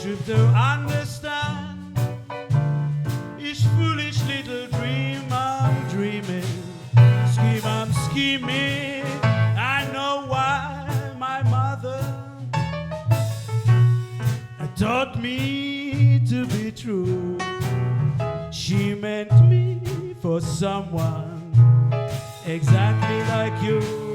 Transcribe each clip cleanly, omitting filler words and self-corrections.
should to understand each foolish little dream I'm dreaming. Scheme I'm scheming. I know why my mother taught me to be true. She meant me for someone exactly like you.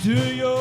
To your